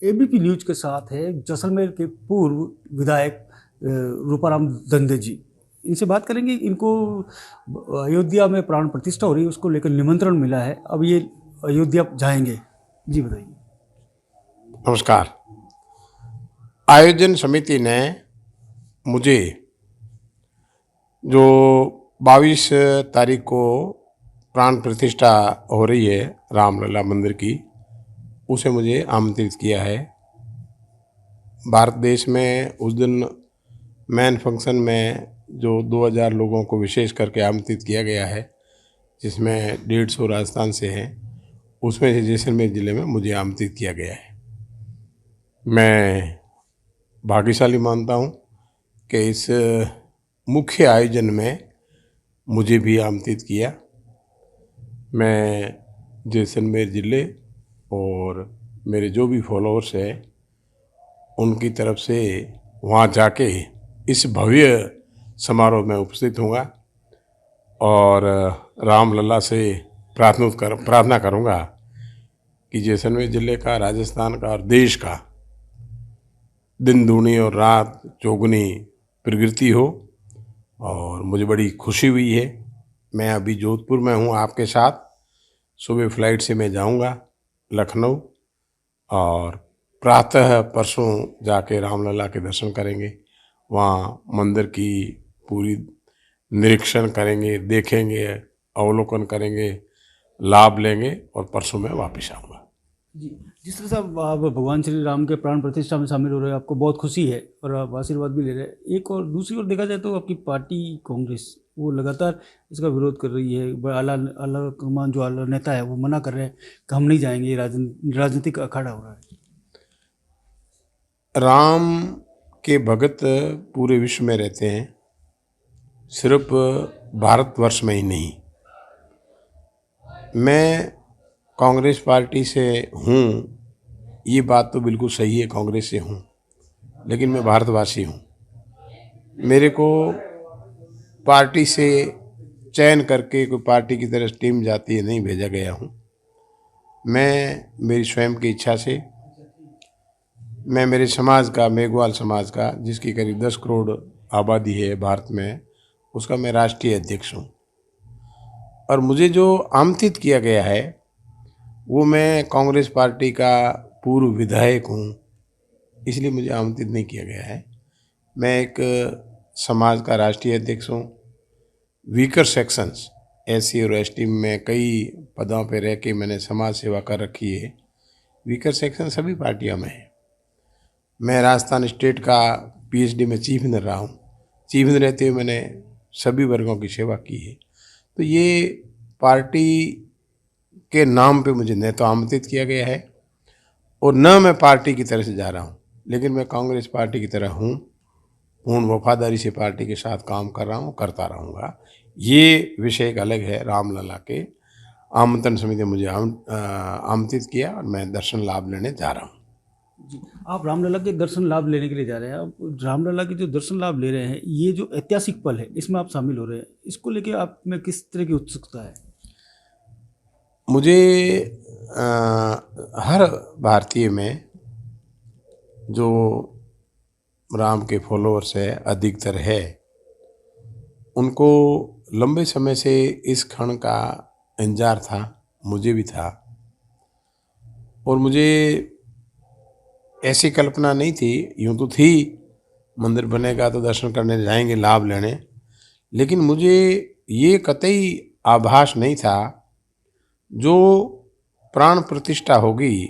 ABP news के साथ है जैसलमेर के पूर्व विधायक रूपाराम धंधे जी। इनसे बात करेंगे। इनको अयोध्या में प्राण प्रतिष्ठा हो रही है, उसको लेकर निमंत्रण मिला है। अब ये अयोध्या जाएंगे। जी बताइए। नमस्कार। आयोजन समिति ने मुझे जो 22 तारीख को प्राण प्रतिष्ठा हो रही है रामलला मंदिर की, उसे मुझे आमंत्रित किया है। भारत देश में उस दिन मेन फंक्शन में जो 2000 लोगों को विशेष करके आमंत्रित किया गया है, जिसमें 150 राजस्थान से हैं, उसमें से जैसलमेर ज़िले में मुझे आमंत्रित किया गया है। मैं भाग्यशाली मानता हूँ कि इस मुख्य आयोजन में मुझे भी आमंत्रित किया। मैं जैसलमेर ज़िले और मेरे जो भी फॉलोअर्स हैं उनकी तरफ से वहाँ जाके इस भव्य समारोह में उपस्थित होऊंगा और रामलला से प्रार्थना करूँगा कि जैसलमेर ज़िले का, राजस्थान का और देश का दिन दूनी और रात चौगुनी प्रगति हो। और मुझे बड़ी खुशी हुई है। मैं अभी जोधपुर में हूँ आपके साथ। सुबह फ्लाइट से मैं जाऊँगा लखनऊ और प्रातः परसों जाके रामलला के दर्शन करेंगे। वहाँ मंदिर की पूरी निरीक्षण करेंगे, देखेंगे, अवलोकन करेंगे, लाभ लेंगे और परसों मैं वापस आऊँगा। जी, जिस तरह से आप भगवान श्री राम के प्राण प्रतिष्ठा में शामिल हो रहे हैं, आपको बहुत खुशी है और आप आशीर्वाद भी ले रहे हैं। एक और दूसरी ओर देखा जाए तो आपकी पार्टी कांग्रेस वो लगातार इसका विरोध कर रही है। आला कमान जो आला नेता है वो मना कर रहे हैं कि हम नहीं जाएंगे। राजनीतिक अखाड़ा हो रहा है। राम के भगत पूरे विश्व में रहते हैं, सिर्फ भारतवर्ष में ही नहीं। मैं कांग्रेस पार्टी से हूँ, ये बात तो बिल्कुल सही है, कांग्रेस से हूँ, लेकिन मैं भारतवासी हूँ। मेरे को पार्टी से चयन करके कोई पार्टी की तरफ टीम जाती है नहीं भेजा गया हूँ। मैं मेरी स्वयं की इच्छा से, मैं मेरे समाज का, मेघवाल समाज का, जिसकी करीब 10 करोड़ आबादी है भारत में, उसका मैं राष्ट्रीय अध्यक्ष हूँ। और मुझे जो आमंत्रित किया गया है वो, मैं कांग्रेस पार्टी का पूर्व विधायक हूँ, इसलिए मुझे आमंत्रित नहीं किया गया है। मैं एक समाज का राष्ट्रीय अध्यक्ष हूँ। वीकर सेक्शंस एससी और एसटी में कई पदों पर रह के मैंने समाज सेवा कर रखी है। वीकर सेक्शन सभी पार्टियों में है। मैं राजस्थान स्टेट का पीएचडी में चीफ इंजीनियर रहा हूँ। चीफ इंजीनियर रहते हुए मैंने सभी वर्गों की सेवा की है। तो ये पार्टी के नाम पे मुझे न तो आमंत्रित किया गया है और न मैं पार्टी की तरफ से जा रहा हूँ, लेकिन मैं कांग्रेस पार्टी की तरह हूँ। पूर्ण वफादारी से पार्टी के साथ काम कर रहा हूँ, करता रहूँगा। ये विषय एक अलग है। रामलला के आमंत्रण समिति ने मुझे आमंत्रित किया और मैं दर्शन लाभ लेने जा रहा हूँ। जी, आप रामलला के दर्शन लाभ लेने के लिए जा रहे हैं। आप रामलला के जो दर्शन लाभ ले रहे हैं, ये जो ऐतिहासिक पल है इसमें आप शामिल हो रहे हैं, इसको लेके आप में किस तरह की उत्सुकता है? मुझे हर भारतीय में जो राम के फॉलोअर्स है, अधिकतर है, उनको लंबे समय से इस क्षण का इंतजार था, मुझे भी था। और मुझे ऐसी कल्पना नहीं थी, यूँ तो थी मंदिर बनेगा तो दर्शन करने जाएंगे, लाभ लेने, लेकिन मुझे ये कतई आभास नहीं था जो प्राण प्रतिष्ठा होगी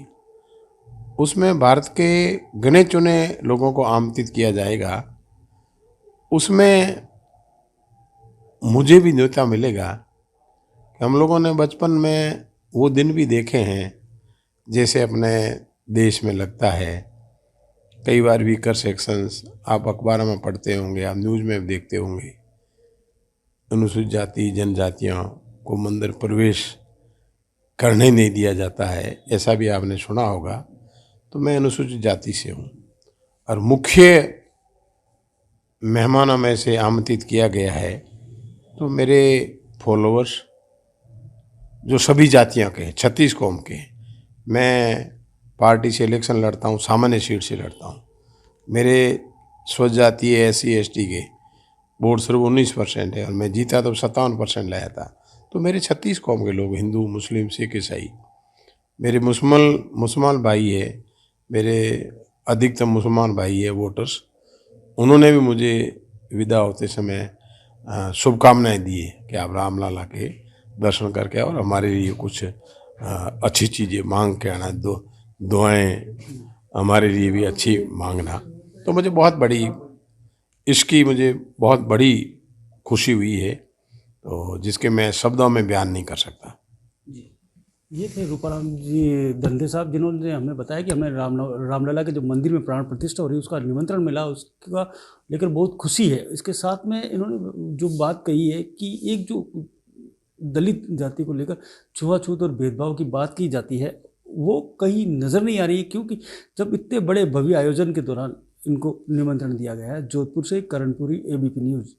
उसमें भारत के गिने चुने लोगों को आमंत्रित किया जाएगा, उसमें मुझे भी न्योता मिलेगा। हम लोगों ने बचपन में वो दिन भी देखे हैं, जैसे अपने देश में लगता है। कई बार वीकर सेक्शंस आप अखबारों में पढ़ते होंगे, आप न्यूज़ में देखते होंगे, अनुसूचित जाति जनजातियों को मंदिर प्रवेश करने नहीं दिया जाता है, ऐसा भी आपने सुना होगा। तो मैं अनुसूचित जाति से हूँ और मुख्य मेहमानों में से आमंत्रित किया गया है। तो मेरे फॉलोअर्स जो सभी जातियों के हैं, 36 कौम के हैं, मैं पार्टी से इलेक्शन लड़ता हूँ, सामान्य सीट से लड़ता हूँ। मेरे स्वजातीय SC ST के वोट सिर्फ 19% है और मैं जीता तो 57% लाया था। तो मेरे 36 कौम के लोग, हिंदू, मुस्लिम, सिख, ईसाई, मेरे मुसलमान भाई है, मेरे अधिकतम मुसलमान भाई है वोटर्स, उन्होंने भी मुझे विदा होते समय शुभकामनाएं दी है कि आप रामलला के दर्शन करके और हमारे लिए कुछ अच्छी चीज़ें मांग के आना, दुआएं हमारे लिए भी अच्छी मांगना। तो मुझे बहुत बड़ी खुशी हुई है, तो जिसके मैं शब्दों में बयान नहीं कर सकता। जी, ये थे रूपाराम जी धंधे साहब, जिन्होंने हमें बताया कि हमें रामलला के जो मंदिर में प्राण प्रतिष्ठा हो रही है उसका निमंत्रण मिला, उसका लेकर बहुत खुशी है। इसके साथ में इन्होंने जो बात कही है कि एक जो दलित जाति को लेकर छुआछूत और भेदभाव की बात की जाती है वो कहीं नज़र नहीं आ रही है, क्योंकि जब इतने बड़े भव्य आयोजन के दौरान इनको निमंत्रण दिया गया है। जोधपुर से करणपुरी, ABP न्यूज़।